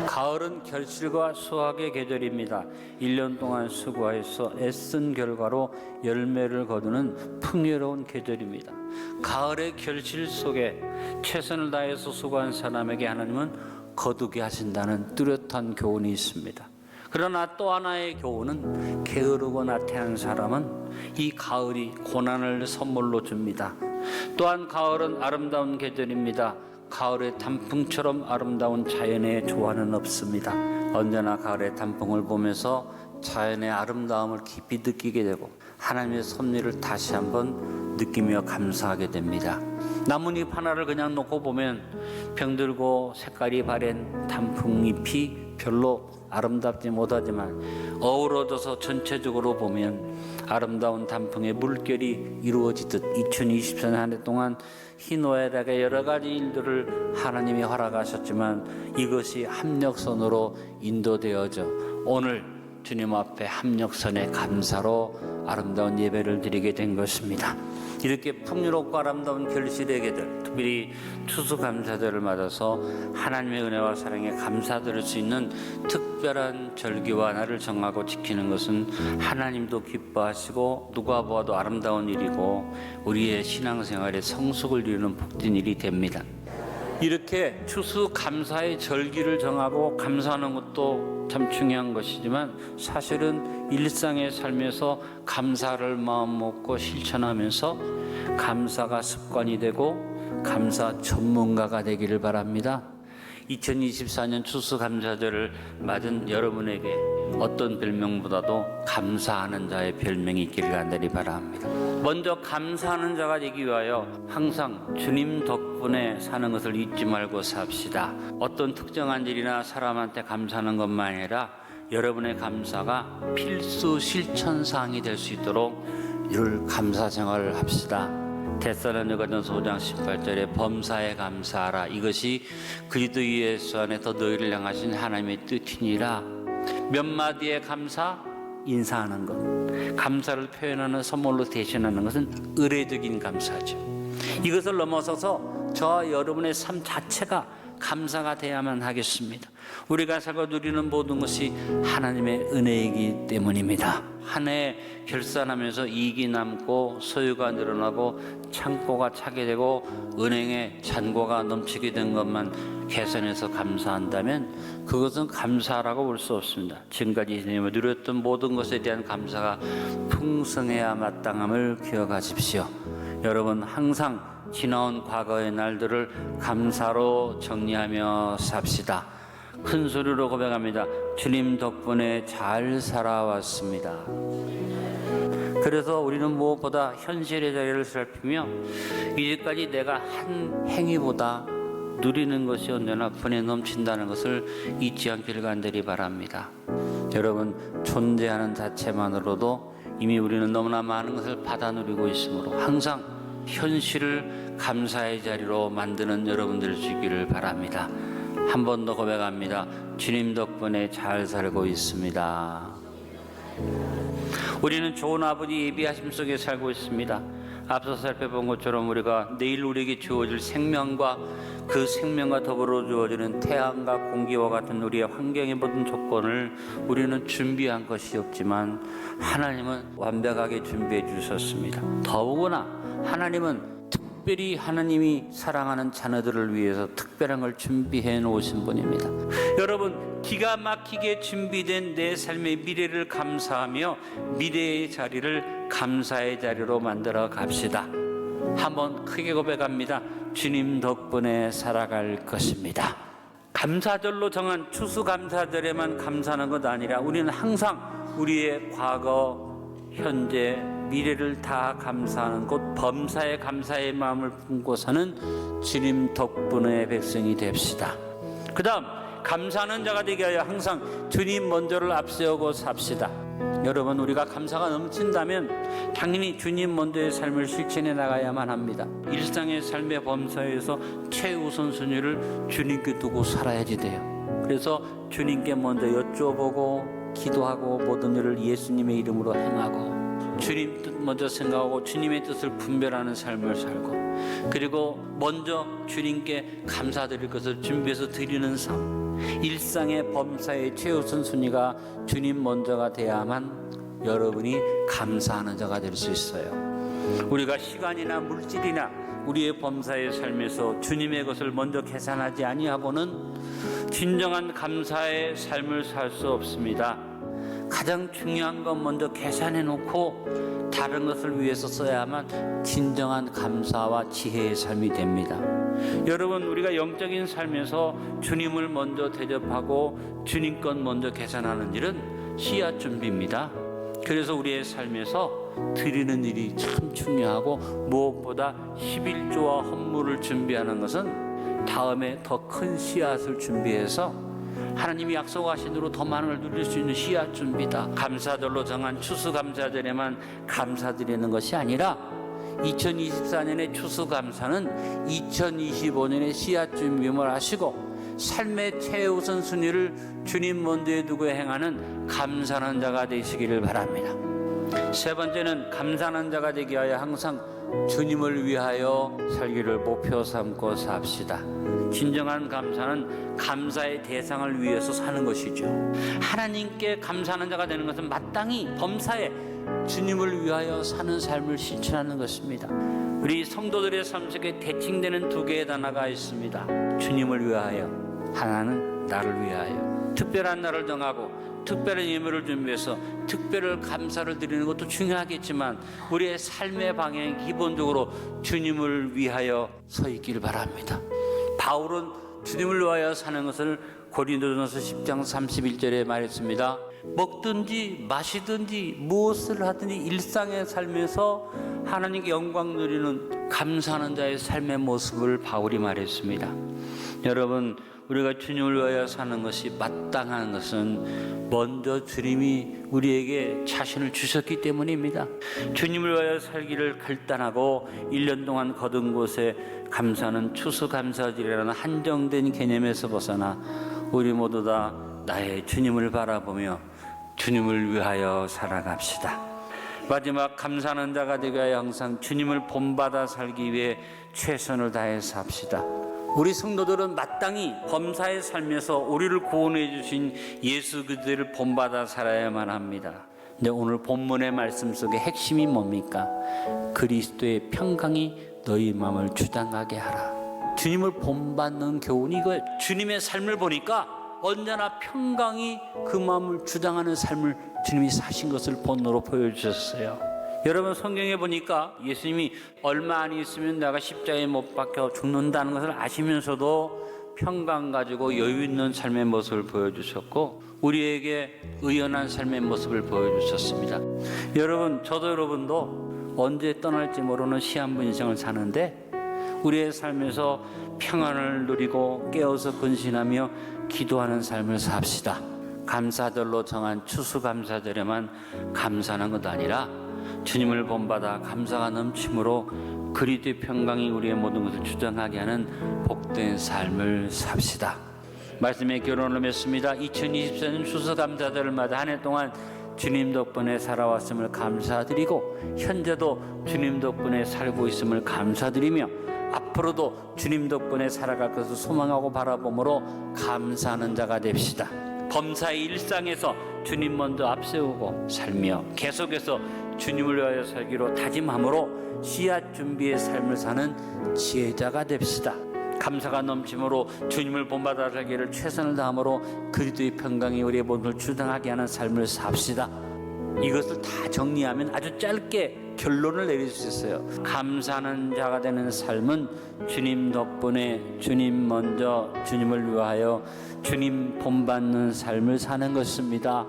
가을은 결실과 수확의 계절입니다. 1년 동안 수고해서 애쓴 결과로 열매를 거두는 풍요로운 계절입니다. 가을의 결실 속에 최선을 다해서 수고한 사람에게 하나님은 거두게 하신다는 뚜렷한 교훈이 있습니다. 그러나 또 하나의 교훈은 게으르고 나태한 사람은 이 가을이 고난을 선물로 줍니다. 또한 가을은 아름다운 계절입니다. 가을의 단풍처럼 아름다운 자연의 조화는 없습니다. 언제나 가을의 단풍을 보면서 자연의 아름다움을 깊이 느끼게 되고 하나님의 섭리를 다시 한번 느끼며 감사하게 됩니다. 나뭇잎 하나를 그냥 놓고 보면 병들고 색깔이 바랜 단풍잎이 별로 아름답지 못하지만 어우러져서 전체적으로 보면 아름다운 단풍의 물결이 이루어지듯 2024년 한 해 동안 희노애락의 여러 가지 일들을 하나님이 허락하셨지만 이것이 합력선으로 인도되어져 오늘 주님 앞에 합력선의 감사로 아름다운 예배를 드리게 된 것입니다. 이렇게 풍요롭고 아름다운 결실의 계절, 특별히 추수감사절을 맞아서 하나님의 은혜와 사랑에 감사드릴 수 있는 특별한 절기와 날을 정하고 지키는 것은 하나님도 기뻐하시고 누가 보아도 아름다운 일이고 우리의 신앙생활에 성숙을 이루는 복된 일이 됩니다. 이렇게 추수감사의 절기를 정하고 감사하는 것도 참 중요한 것이지만 사실은 일상의 삶에서 감사를 마음 먹고 실천하면서 감사가 습관이 되고 감사 전문가가 되기를 바랍니다. 2024년 추수감사절을 맞은 여러분에게 어떤 별명보다도 감사하는 자의 별명이 있기를 간절히 바랍니다. 먼저 감사하는 자가 되기 위하여 항상 주님 덕분에 사는 것을 잊지 말고 삽시다. 어떤 특정한 일이나 사람한테 감사하는 것만 아니라 여러분의 감사가 필수 실천사항이 될 수 있도록 늘 감사 생활을 합시다. 데살로니가전서 5장 18절에 범사에 감사하라. 이것이 그리스도 예수 안에서 너희를 향하신 하나님의 뜻이니라. 몇 마디의 감사, 인사하는 것, 감사를 표현하는 선물로 대신하는 것은 의례적인 감사죠. 이것을 넘어서서 저와 여러분의 삶 자체가 감사가 돼야만 하겠습니다. 우리가 살고 누리는 모든 것이 하나님의 은혜이기 때문입니다. 한 해 결산하면서 이익이 남고 소유가 늘어나고 창고가 차게 되고 은행에 잔고가 넘치게 된 것만 계산해서 감사한다면 그것은 감사라고 볼 수 없습니다. 지금까지 주님을 누렸던 모든 것에 대한 감사가 풍성해야 마땅함을 기억하십시오. 여러분 항상 지나온 과거의 날들을 감사로 정리하며 삽시다. 큰 소리로 고백합니다. 주님 덕분에 잘 살아왔습니다. 그래서 우리는 무엇보다 현실의 자리를 살피며 이제까지 내가 한 행위보다 누리는 것이 언제나 분에 넘친다는 것을 잊지 않기를 간절히 바랍니다. 여러분 존재하는 자체만으로도 이미 우리는 너무나 많은 것을 받아 누리고 있으므로 항상 현실을 감사의 자리로 만드는 여러분들 되기를 바랍니다. 한 번 더 고백합니다. 주님 덕분에 잘 살고 있습니다. 우리는 좋은 아버지 예비하심 속에 살고 있습니다. 앞서 살펴본 것처럼 우리가 내일 우리에게 주어질 생명과 그 생명과 더불어 주어지는 태양과 공기와 같은 우리의 환경의 모든 조건을 우리는 준비한 것이 없지만 하나님은 완벽하게 준비해 주셨습니다. 더구나 하나님은 특별히 하나님이 사랑하는 자녀들을 위해서 특별한 걸 준비해 놓으신 분입니다. 여러분 기가 막히게 준비된 내 삶의 미래를 감사하며 미래의 자리를 감사의 자리로 만들어 갑시다. 한번 크게 고백합니다. 주님 덕분에 살아갈 것입니다. 감사절로 정한 추수감사절에만 감사하는 것 아니라 우리는 항상 우리의 과거, 현재, 미래를 다 감사하는 곳 범사에 감사의 마음을 품고 사는 주님 덕분의 백성이 됩시다. 그 다음 감사하는 자가 되게 하여 항상 주님 먼저를 앞세우고 삽시다. 여러분 우리가 감사가 넘친다면 당연히 주님 먼저의 삶을 실천해 나가야만 합니다. 일상의 삶의 범사에서 최우선순위를 주님께 두고 살아야지 돼요. 그래서 주님께 먼저 여쭤보고 기도하고 모든 일을 예수님의 이름으로 행하고 주님 뜻 먼저 생각하고 주님의 뜻을 분별하는 삶을 살고, 그리고 먼저 주님께 감사드릴 것을 준비해서 드리는 삶, 일상의 범사의 최우선 순위가 주님 먼저가 돼야만 여러분이 감사하는 자가 될 수 있어요. 우리가 시간이나 물질이나 우리의 범사의 삶에서 주님의 것을 먼저 계산하지 아니하고는 진정한 감사의 삶을 살 수 없습니다. 가장 중요한 건 먼저 계산해 놓고 다른 것을 위해서 써야만 진정한 감사와 지혜의 삶이 됩니다. 여러분, 우리가 영적인 삶에서 주님을 먼저 대접하고 주님 것 먼저 계산하는 일은 씨앗 준비입니다. 그래서 우리의 삶에서 드리는 일이 참 중요하고, 무엇보다 11조와 헌물을 준비하는 것은 다음에 더 큰 씨앗을 준비해서 하나님이 약속하신 대로 더 많은 걸 누릴 수 있는 씨앗 준비다. 감사절로 정한 추수감사절에만 감사드리는 것이 아니라 2024년의 추수감사는 2025년의 씨앗 준비를 하시고, 삶의 최우선 순위를 주님 먼저에 두고 행하는 감사하는 자가 되시기를 바랍니다. 세 번째는 감사하는 자가 되기 위하여 항상 주님을 위하여 살기를 목표 삼고 삽시다. 진정한 감사는 감사의 대상을 위해서 사는 것이죠. 하나님께 감사하는 자가 되는 것은 마땅히 범사에 주님을 위하여 사는 삶을 실천하는 것입니다. 우리 성도들의 삶 속에 대칭되는 두 개의 단어가 있습니다. 주님을 위하여, 하나는 나를 위하여. 특별한 날을 정하고 특별한 예물을 준비해서 특별한 감사를 드리는 것도 중요하겠지만, 우리의 삶의 방향이 기본적으로 주님을 위하여 서 있기를 바랍니다. 바울은 주님을 위하여 사는 것을 고린도전서 10장 31절에 말했습니다. 먹든지 마시든지 무엇을 하든지 일상의 삶에서 하나님께 영광 누리는 감사하는 자의 삶의 모습을 바울이 말했습니다. 여러분, 우리가 주님을 위하여 사는 것이 마땅한 것은 먼저 주님이 우리에게 자신을 주셨기 때문입니다. 주님을 위하여 살기를 결단하고 1년 동안 거둔 곳에 감사는 추수감사절이라는 한정된 개념에서 벗어나 우리 모두 다 나의 주님을 바라보며 주님을 위하여 살아갑시다. 마지막, 감사하는 자가 되기 위하여 항상 주님을 본받아 살기 위해 최선을 다해서 합시다. 우리 성도들은 마땅히 범사의 삶에서 우리를 구원해 주신 예수 그리스도를 본받아 살아야만 합니다. 근데 오늘 본문의 말씀 속에 핵심이 뭡니까? 그리스도의 평강이 너희 마음을 주장하게 하라. 주님을 본받는 교훈이 이거예요. 주님의 삶을 보니까 언제나 평강이 그 마음을 주장하는 삶을 주님이 사신 것을 본으로 보여주셨어요. 여러분, 성경에 보니까 예수님이 얼마 안 있으면 내가 십자가에 못 박혀 죽는다는 것을 아시면서도 평강 가지고 여유 있는 삶의 모습을 보여주셨고, 우리에게 의연한 삶의 모습을 보여주셨습니다. 여러분, 저도 여러분도 언제 떠날지 모르는 시한부 인생을 사는데, 우리의 삶에서 평안을 누리고 깨어서 근신하며 기도하는 삶을 삽시다. 감사절로 정한 추수감사절에만 감사하는 것 아니라 주님을 본받아 감사가 넘침으로 그리스도의 평강이 우리의 모든 것을 주장하게 하는 복된 삶을 삽시다. 말씀에 결론을 맺습니다. 2024년 추수감사절마다 한 해 동안 주님 덕분에 살아왔음을 감사드리고, 현재도 주님 덕분에 살고 있음을 감사드리며, 앞으로도 주님 덕분에 살아갈 것을 소망하고 바라봄으로 감사하는 자가 됩시다. 범사의 일상에서 주님 먼저 앞세우고 살며 계속해서 주님을 위하여 살기로 다짐함으로 씨앗 준비의 삶을 사는 지혜자가 됩시다. 감사가 넘침으로 주님을 본받아 살기를 최선을 다함으로 그리스도의 평강이 우리의 모든 걸 주장하게 하는 삶을 삽시다. 이것을 다 정리하면 아주 짧게 결론을 내릴 수 있어요. 감사하는 자가 되는 삶은 주님 덕분에 주님 먼저 주님을 위하여 주님 본받는 삶을 사는 것입니다.